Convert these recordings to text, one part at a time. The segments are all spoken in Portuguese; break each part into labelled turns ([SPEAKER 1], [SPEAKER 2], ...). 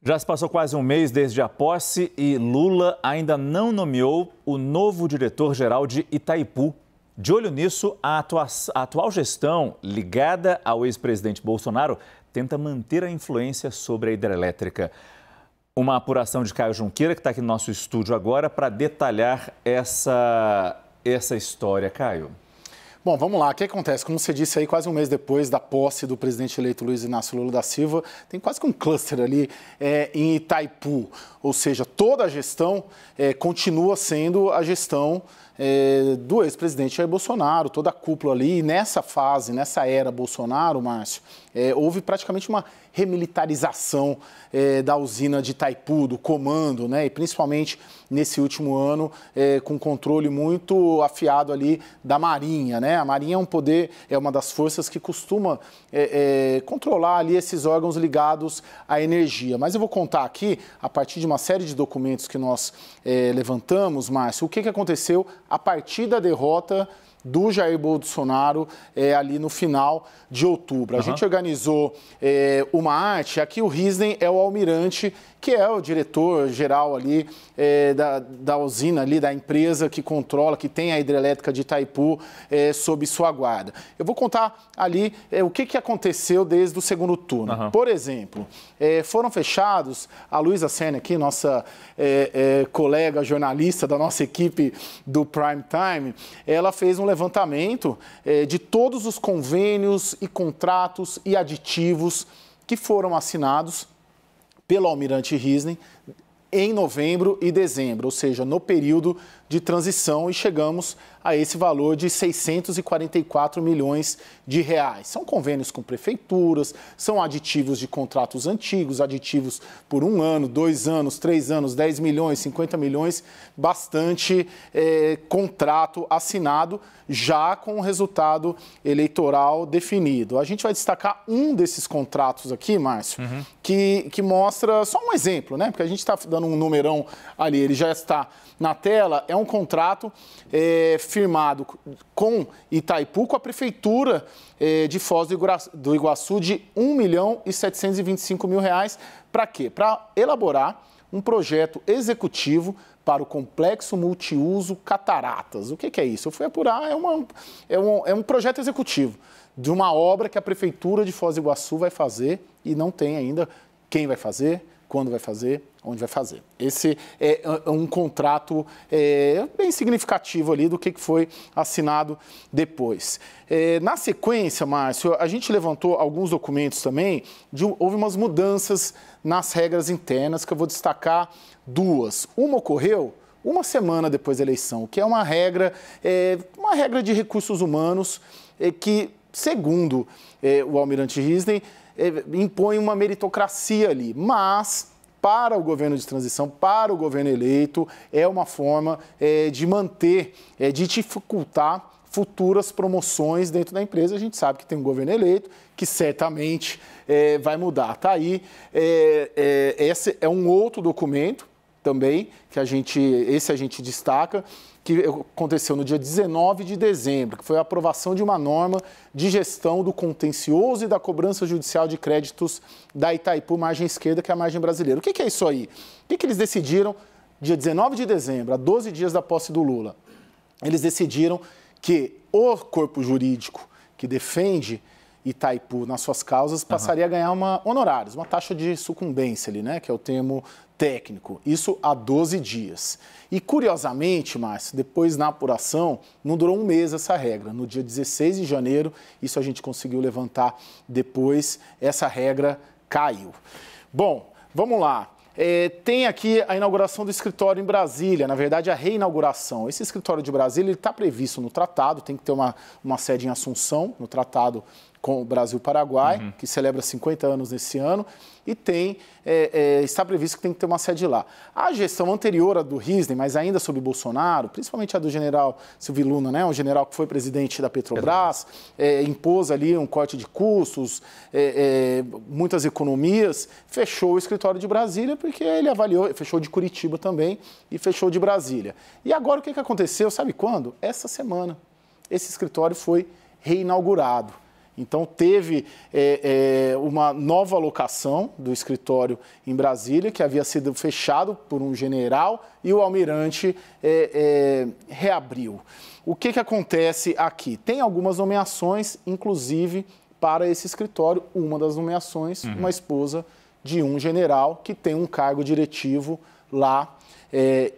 [SPEAKER 1] Já se passou quase um mês desde a posse e Lula ainda não nomeou o novo diretor-geral de Itaipu. De olho nisso, a atual gestão, ligada ao ex-presidente Bolsonaro, tenta manter a influência sobre a hidrelétrica. Uma apuração de Caio Junqueira, que está aqui no nosso estúdio agora, para detalhar essa história. Caio.
[SPEAKER 2] Bom, vamos lá. O que acontece? Como você disse aí, quase um mês depois da posse do presidente eleito Luiz Inácio Lula da Silva, tem quase que um cluster ali em Itaipu. Ou seja, toda a gestão continua sendo a gestão do ex-presidente Jair Bolsonaro, toda a cúpula ali. E nessa fase, nessa era Bolsonaro, Márcio, houve praticamente uma remilitarização da usina de Itaipu, do comando, né? E principalmente nesse último ano, com um controle muito afiado ali da Marinha, né? A Marinha é um poder, é uma das forças que costuma controlar ali esses órgãos ligados à energia. Mas eu vou contar aqui, a partir de uma série de documentos que nós levantamos, Márcio, o que aconteceu a partir da derrota do Jair Bolsonaro ali no final de outubro. A gente organizou uma arte, aqui o Risden é o almirante, que é o diretor-geral ali da usina ali, da empresa que controla, que tem a hidrelétrica de Itaipu sob sua guarda. Eu vou contar ali o que aconteceu desde o segundo turno. Por exemplo, foram fechados, a Luísa Sena aqui, nossa colega jornalista da nossa equipe do Prime Time, ela fez um levantamento de todos os convênios e contratos e aditivos que foram assinados pelo almirante Risden em novembro e dezembro, ou seja, no período de transição, e chegamos a esse valor de 644 milhões de reais. São convênios com prefeituras, são aditivos de contratos antigos, aditivos por 1 ano, 2 anos, 3 anos, 10 milhões, 50 milhões, bastante contrato assinado, já com o resultado eleitoral definido. A gente vai destacar um desses contratos aqui, Márcio, que mostra só um exemplo, né? Porque a gente está dando um numerão ali, ele já está na tela. É um contrato firmado com Itaipu, com a Prefeitura de Foz do Iguaçu, de R$1.725.000. Para quê? Para elaborar um projeto executivo para o Complexo Multiuso Cataratas. O que é isso? Eu fui apurar, é um projeto executivo de uma obra que a Prefeitura de Foz do Iguaçu vai fazer e não tem ainda quem vai fazer, quando vai fazer, onde vai fazer. Esse é um contrato bem significativo ali do que foi assinado depois. Na sequência, Márcio, a gente levantou alguns documentos também, houve umas mudanças nas regras internas, que eu vou destacar duas. Uma ocorreu uma semana depois da eleição, que é uma regra de recursos humanos que, segundo o almirante Risden, impõe uma meritocracia ali, mas para o governo de transição, para o governo eleito, é uma forma de manter, de dificultar futuras promoções dentro da empresa. A gente sabe que tem um governo eleito que certamente vai mudar. Tá aí, esse é um outro documento também, que a gente destaca, que aconteceu no dia 19 de dezembro, que foi a aprovação de uma norma de gestão do contencioso e da cobrança judicial de créditos da Itaipu, margem esquerda, que é a margem brasileira. O que é isso aí? O que eles decidiram dia 19 de dezembro, a 12 dias da posse do Lula? Eles decidiram que o corpo jurídico que defende Itaipu nas suas causas passaria a ganhar honorários, uma taxa de sucumbência ali, né, que é o termo técnico. Isso há 12 dias. E, curiosamente, Márcio, depois na apuração, não durou um mês essa regra. No dia 16 de janeiro, isso a gente conseguiu levantar depois, essa regra caiu. Bom, vamos lá. Tem aqui a inauguração do escritório em Brasília, na verdade a reinauguração. Esse escritório de Brasília está previsto no tratado, tem que ter uma sede em Assunção, no tratado com o Brasil-Paraguai, que celebra 50 anos nesse ano, e está previsto que tem que ter uma sede lá. A gestão anterior à do Risden, mas ainda sob Bolsonaro, principalmente a do general Silvio Luna, né, um general que foi presidente da Petrobras, impôs ali um corte de custos, muitas economias, fechou o escritório de Brasília, porque ele avaliou, fechou de Curitiba também e fechou de Brasília. E agora o que aconteceu, sabe quando? Essa semana. Esse escritório foi reinaugurado. Então, teve uma nova alocação do escritório em Brasília, que havia sido fechado por um general, e o almirante reabriu. O que acontece aqui? Tem algumas nomeações, inclusive, para esse escritório. Uma das nomeações, uma esposa de um general que tem um cargo diretivo lá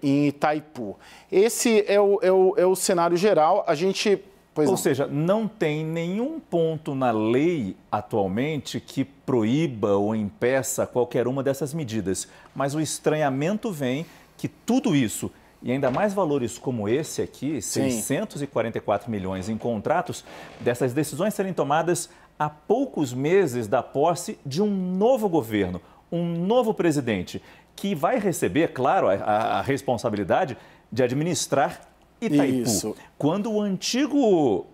[SPEAKER 2] em Itaipu. Esse é o cenário geral. A gente...
[SPEAKER 1] Ou seja, não tem nenhum ponto na lei atualmente que proíba ou impeça qualquer uma dessas medidas. Mas o estranhamento vem que tudo isso, e ainda mais valores como esse aqui, 644 milhões em contratos, dessas decisões serem tomadas há poucos meses da posse de um novo governo, um novo presidente, que vai receber, claro, a responsabilidade de administrar Itaipu.
[SPEAKER 2] Isso.
[SPEAKER 1] Quando o antigo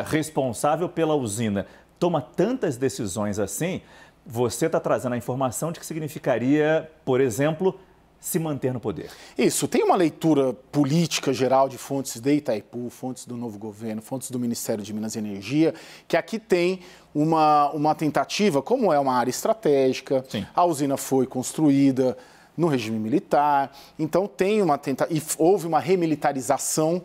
[SPEAKER 1] responsável pela usina toma tantas decisões assim, você está trazendo a informação de que significaria, por exemplo, se manter no poder.
[SPEAKER 2] Isso. Tem uma leitura política geral de fontes de Itaipu, fontes do novo governo, fontes do Ministério de Minas e Energia, que aqui tem uma tentativa, como é uma área estratégica, a usina foi construída no regime militar, então tem e houve uma remilitarização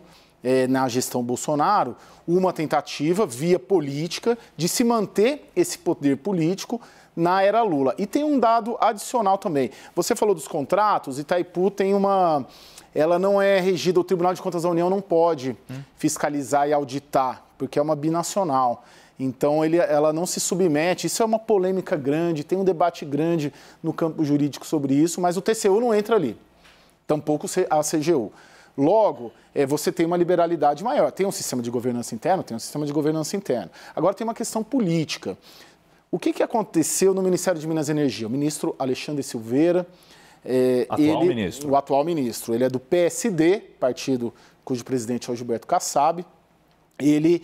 [SPEAKER 2] na gestão Bolsonaro, uma tentativa via política de se manter esse poder político na era Lula. E tem um dado adicional também. Você falou dos contratos, Itaipu tem ela não é regida, o Tribunal de Contas da União não pode fiscalizar e auditar, porque é uma binacional. Então, ela não se submete, isso é uma polêmica grande, tem um debate grande no campo jurídico sobre isso, mas o TCU não entra ali, tampouco a CGU. Logo, você tem uma liberalidade maior. Tem um sistema de governança interno? Tem um sistema de governança interno. Agora, tem uma questão política. O que aconteceu no Ministério de Minas e Energia? O ministro Alexandre Silveira...
[SPEAKER 1] ministro.
[SPEAKER 2] O atual ministro. Ele é do PSD, partido cujo presidente é o Gilberto Kassab. Ele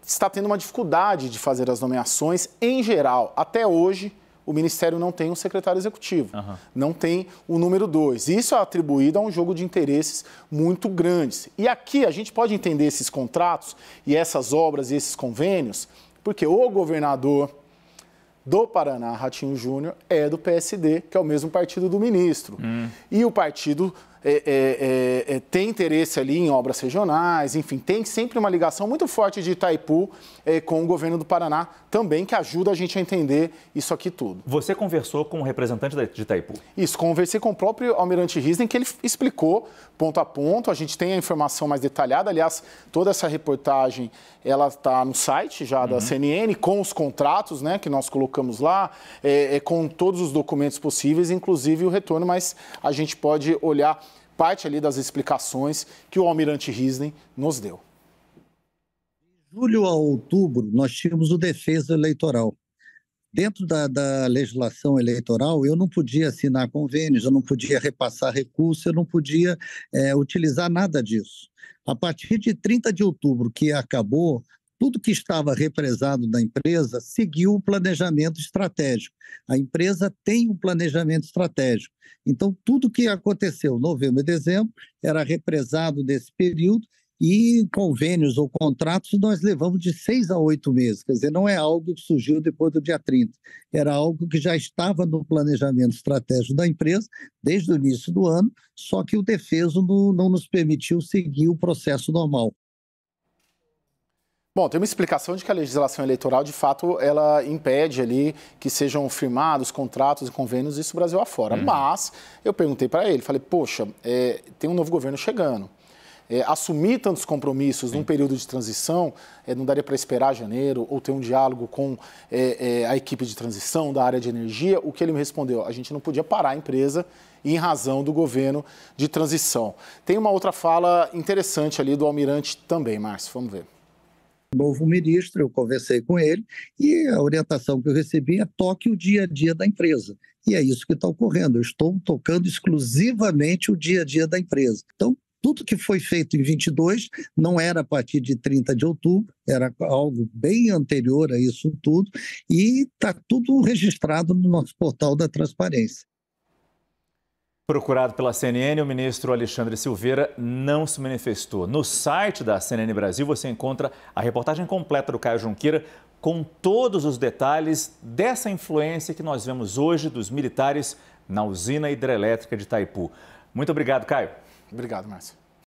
[SPEAKER 2] está tendo uma dificuldade de fazer as nomeações em geral. Até hoje, o Ministério não tem um secretário executivo, não tem o número 2. Isso é atribuído a um jogo de interesses muito grandes. E aqui a gente pode entender esses contratos e essas obras e esses convênios, porque o governador do Paraná, Ratinho Júnior, é do PSD, que é o mesmo partido do ministro. E o partido tem interesse ali em obras regionais, enfim, tem sempre uma ligação muito forte de Itaipu com o governo do Paraná também, que ajuda a gente a entender isso aqui tudo.
[SPEAKER 1] Você conversou com o representante de Itaipu?
[SPEAKER 2] Isso, conversei com o próprio almirante Risden, que ele explicou ponto a ponto, a gente tem a informação mais detalhada, aliás, toda essa reportagem, ela está no site já da CNN, com os contratos, né, que nós colocamos lá, com todos os documentos possíveis, inclusive o retorno, mas a gente pode olhar parte ali das explicações que o almirante Risden nos deu.
[SPEAKER 3] De julho a outubro, nós tínhamos o defeso eleitoral. Dentro da legislação eleitoral, eu não podia assinar convênios, eu não podia repassar recursos, eu não podia utilizar nada disso. A partir de 30 de outubro, que acabou, tudo que estava represado na empresa seguiu o planejamento estratégico. A empresa tem um planejamento estratégico. Então, tudo que aconteceu em novembro e dezembro era represado nesse período e convênios ou contratos nós levamos de 6 a 8 meses. Quer dizer, não é algo que surgiu depois do dia 30. Era algo que já estava no planejamento estratégico da empresa desde o início do ano, só que o defeso não nos permitiu seguir o processo normal.
[SPEAKER 2] Bom, tem uma explicação de que a legislação eleitoral, de fato, ela impede ali que sejam firmados contratos e convênios, isso Brasil afora. Mas eu perguntei para ele, falei, poxa, tem um novo governo chegando. Assumir tantos compromissos num período de transição, não daria para esperar janeiro ou ter um diálogo com a equipe de transição da área de energia? O que ele me respondeu, a gente não podia parar a empresa em razão do governo de transição. Tem uma outra fala interessante ali do almirante também, Márcio, vamos ver.
[SPEAKER 3] Novo ministro, eu conversei com ele e a orientação que eu recebi é toque o dia a dia da empresa. E é isso que está ocorrendo, eu estou tocando exclusivamente o dia a dia da empresa. Então, tudo que foi feito em 22 não era a partir de 30 de outubro, era algo bem anterior a isso tudo e está tudo registrado no nosso portal da transparência.
[SPEAKER 1] Procurado pela CNN, o ministro Alexandre Silveira não se manifestou. No site da CNN Brasil você encontra a reportagem completa do Caio Junqueira com todos os detalhes dessa influência que nós vemos hoje dos militares na usina hidrelétrica de Itaipu. Muito obrigado, Caio.
[SPEAKER 2] Obrigado, Márcio.